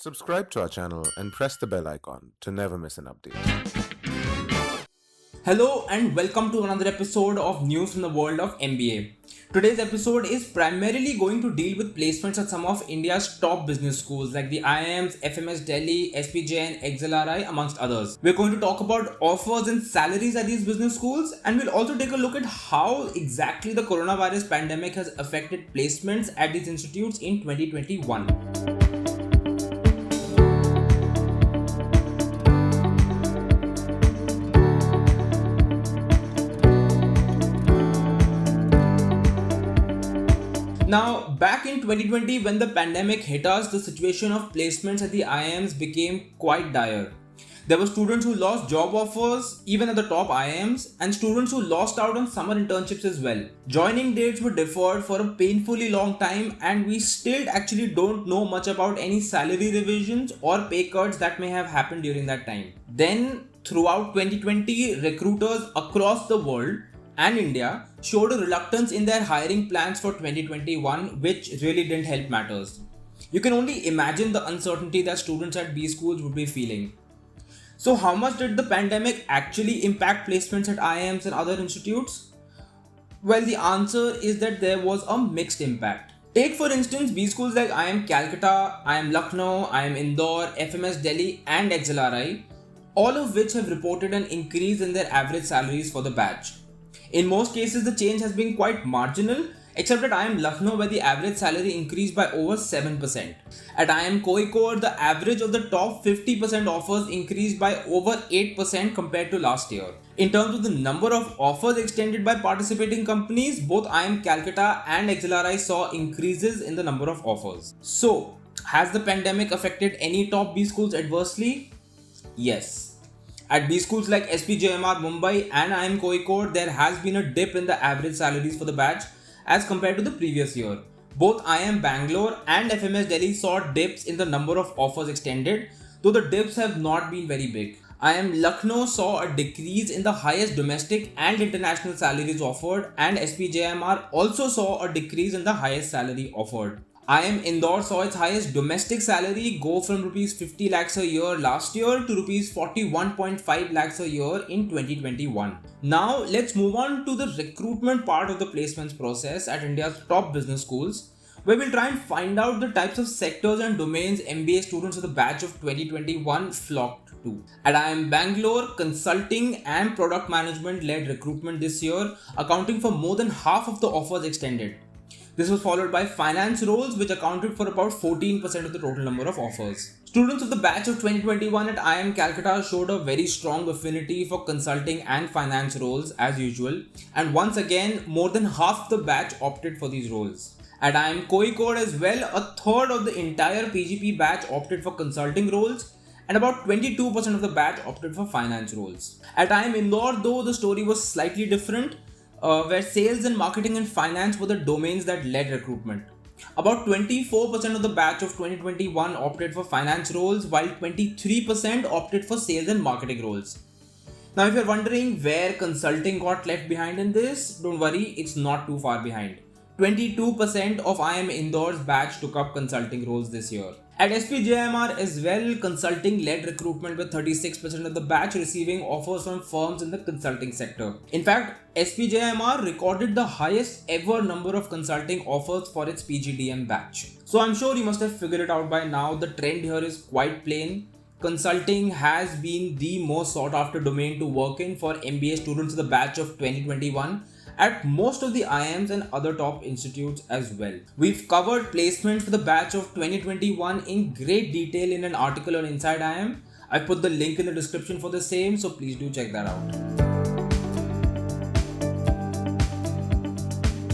Subscribe to our channel and press the bell icon to never miss an update. Hello and welcome to another episode of News from the World of MBA. Today's episode is primarily going to deal with placements at some of India's top business schools like the IIMs, FMS Delhi, SPJ and XLRI amongst others. We're going to talk about offers and salaries at these business schools, and we'll also take a look at how exactly the coronavirus pandemic has affected placements at these institutes in 2021. Now, back in 2020, when the pandemic hit us, the situation of placements at the IIMs became quite dire. There were students who lost job offers, even at the top IIMs, and students who lost out on summer internships as well. Joining dates were deferred for a painfully long time, and we still actually don't know much about any salary revisions or pay cuts that may have happened during that time. Then, throughout 2020, recruiters across the world and India showed a reluctance in their hiring plans for 2021, which really didn't help matters. You can only imagine the uncertainty that students at B schools would be feeling. So how much did the pandemic actually impact placements at IIMs and other institutes? Well, the answer is that there was a mixed impact. Take for instance B schools like IIM Calcutta, IIM Lucknow, IIM Indore, FMS Delhi and XLRI, all of which have reported an increase in their average salaries for the batch. In most cases, the change has been quite marginal, except at IIM Lucknow, where the average salary increased by over 7%. At IIM Kozhikode, the average of the top 50% offers increased by over 8% compared to last year. In terms of the number of offers extended by participating companies, both IIM Calcutta and XLRI saw increases in the number of offers. So, has the pandemic affected any top B schools adversely? Yes. At B schools like SPJMR Mumbai and IIM Kozhikode, there has been a dip in the average salaries for the batch as compared to the previous year. Both IIM Bangalore and FMS Delhi saw dips in the number of offers extended, though the dips have not been very big. IIM Lucknow saw a decrease in the highest domestic and international salaries offered, and SPJMR also saw a decrease in the highest salary offered. IIM Indore saw its highest domestic salary go from Rs 50 lakhs a year last year to Rs 41.5 lakhs a year in 2021. Now let's move on to the recruitment part of the placements process at India's top business schools, where we'll try and find out the types of sectors and domains MBA students of the batch of 2021 flocked to. At IIM Bangalore, consulting and product management led recruitment this year, accounting for more than half of the offers extended. This was followed by finance roles, which accounted for about 14% of the total number of offers. Students of the batch of 2021 at IIM Calcutta showed a very strong affinity for consulting and finance roles as usual, and once again, more than half the batch opted for these roles. At IIM Kozhikode as well, a third of the entire PGP batch opted for consulting roles, and about 22% of the batch opted for finance roles. At IIM Indore, though, the story was slightly different. Where sales and marketing and finance were the domains that led recruitment. About 24% of the batch of 2021 opted for finance roles, while 23% opted for sales and marketing roles. Now, if you're wondering where consulting got left behind in this, don't worry, it's not too far behind. 22% of IIM Indore's batch took up consulting roles this year. At SPJMR as well, consulting led recruitment with 36% of the batch receiving offers from firms in the consulting sector. In fact, SPJMR recorded the highest ever number of consulting offers for its PGDM batch. So I'm sure you must have figured it out by now. The trend here is quite plain. Consulting has been the most sought after domain to work in for MBA students of the batch of 2021. At most of the IIMs and other top institutes as well. We've covered placement for the batch of 2021 in great detail in an article on Inside IIM. I put the link in the description for the same, so please do check that out.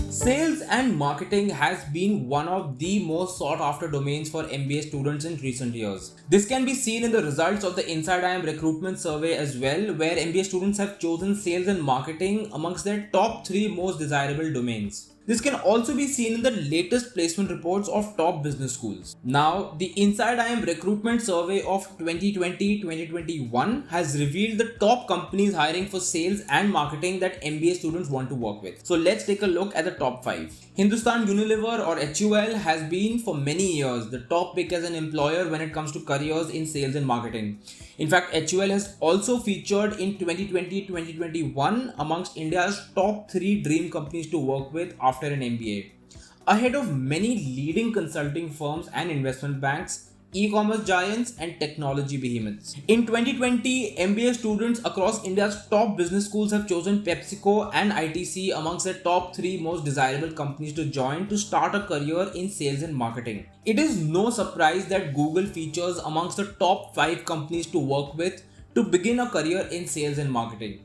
Sales and marketing has been one of the most sought after domains for MBA students in recent years. This can be seen in the results of the Inside IIM recruitment survey as well, where MBA students have chosen sales and marketing amongst their top 3 most desirable domains. This can also be seen in the latest placement reports of top business schools. Now, the Inside IIM recruitment survey of 2020-2021 has revealed the top companies hiring for sales and marketing that MBA students want to work with. So let's take a look at the top 5. Hindustan Unilever or HUL has been for many years the top pick as an employer when it comes to careers in sales and marketing. In fact, HUL has also featured in 2020-2021 amongst India's top 3 dream companies to work with after an MBA, ahead of many leading consulting firms and investment banks, e-commerce giants and technology behemoths. In 2020, MBA students across India's top business schools have chosen PepsiCo and ITC amongst their top 3 most desirable companies to join to start a career in sales and marketing. It is no surprise that Google features amongst the top 5 companies to work with to begin a career in sales and marketing,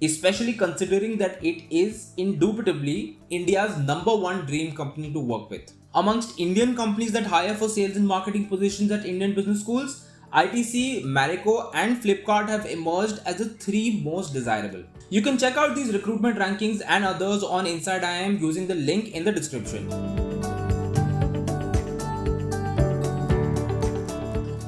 especially considering that it is indubitably India's #1 dream company to work with. Amongst Indian companies that hire for sales and marketing positions at Indian business schools, ITC, Marico and Flipkart have emerged as the 3 most desirable. You can check out these recruitment rankings and others on Inside IIM using the link in the description.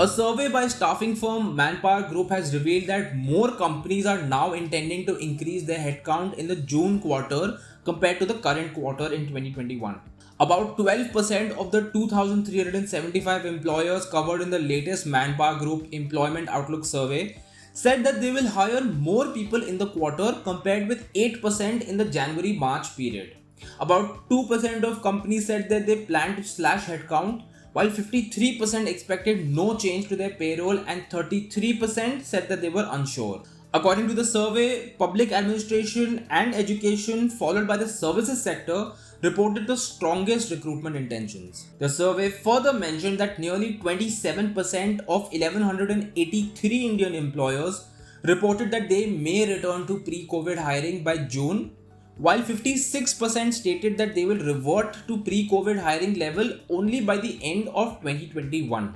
A survey by staffing firm Manpower Group has revealed that more companies are now intending to increase their headcount in the June quarter compared to the current quarter in 2021. About 12% of the 2,375 employers covered in the latest Manpower Group Employment Outlook survey said that they will hire more people in the quarter compared with 8% in the January-March period. About 2% of companies said that they plan to slash headcount, while 53% expected no change to their payroll and 33% said that they were unsure. According to the survey, public administration and education, followed by the services sector, reported the strongest recruitment intentions. The survey further mentioned that nearly 27% of 1,183 Indian employers reported that they may return to pre-COVID hiring by June, while 56% stated that they will revert to pre-COVID hiring level only by the end of 2021.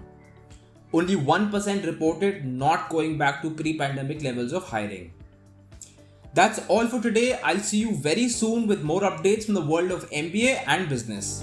Only 1% reported not going back to pre-pandemic levels of hiring. That's all for today. I'll see you very soon with more updates from the world of MBA and business.